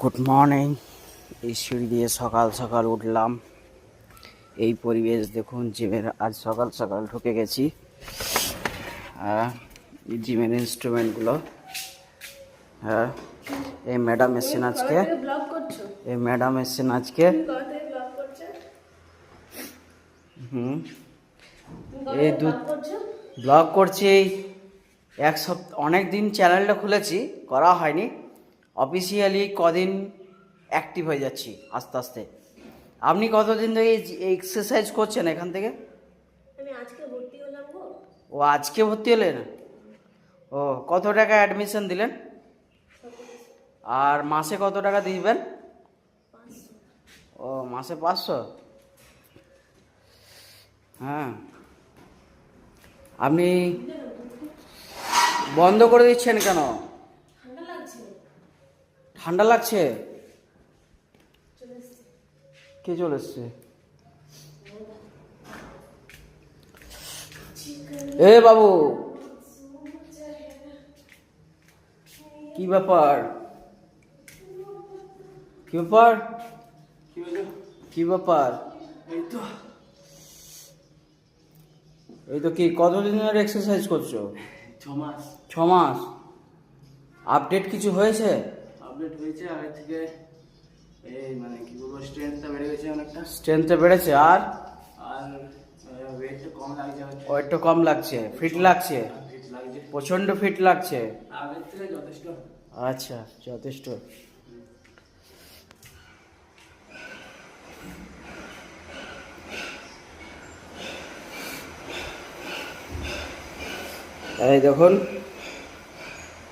Good morning. এই সিঁড়ি দিয়ে সকাল সকাল উঠলাম। এই পরিবেশ দেখুন, জিমের আজ সকাল সকাল ঢুকে গেছি। এই জিমের ইনস্ট্রুমেন্টগুলো। হ্যাঁ, এই ম্যাডাম এসছেন আজকে। এই ম্যাডাম এসছেন আজকে। এই ব্লগ করছি। এক সপ্তাহ অনেক দিন চ্যানেলটা খুলেছি, করা হয়নি। অফিসিয়ালি কদিন অ্যাক্টিভ হয়ে যাচ্ছি আস্তে আস্তে। আপনি কতদিন থেকে এক্সারসাইজ করছেন এখান থেকে? আমি আজকে ভর্তি হলাম গো। ও আজকে ভর্তি হলেন? ও কত টাকা অ্যাডমিশন দিলেন? আর মাসে কত টাকা দিবেন? ও মাসে 500। হ্যাঁ, আপনি বন্ধ করে দিচ্ছেন কেন? ঠান্ডা লাগছে। কে চলে এসছে? এ বাবু, কি ব্যাপার? কি ব্যাপার? কি ব্যাপার? এই তো কি কতদিনের এক্সারসাইজ করছো? 6 মাস। 6 মাস। আপডেট কিছু হয়েছে? আপডেট হয়েছে আগে থেকে। এই মানে কি বলবো, স্ট্রেংথটা বেড়ে গেছে অনেকটা। স্ট্রেংথটা বেড়েছে। আর ওয়েটটা কম লাগছে। ওয়েটটা কম লাগছে, ফিট লাগছে। ফিট লাগছে, প্রচন্ড ফিট লাগছে। আগের থেকে যথেষ্ট। আচ্ছা, যথেষ্ট। এই দেখুন,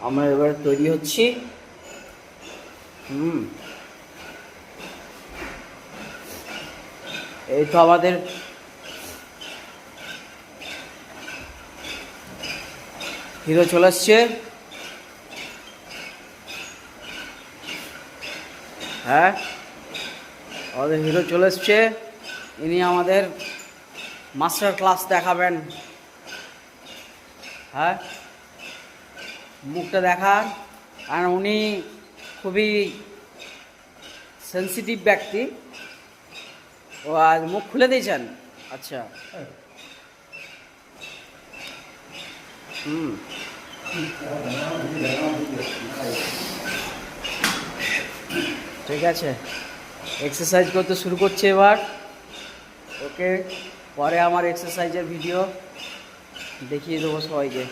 আমরা এবার তৈরি হচ্ছি। এই তো আমাদের হিরো চলে আসছে। হ্যাঁ, আমাদের হিরো চলে এসছে। ইনি আমাদের মাস্টার ক্লাস দেখাবেন। হ্যাঁ, মুখটা দেখান। আর উনি খুবই সেন্সিটিভ ব্যক্তি। ও আজ মুখ খুলে দিয়েছেন? আচ্ছা। ঠিক আছে, এক্সারসাইজ করতে শুরু করছে এবার। ওকে, পরে আমার এক্সারসাইজের ভিডিও দেখিয়ে দেবো সবাইকে।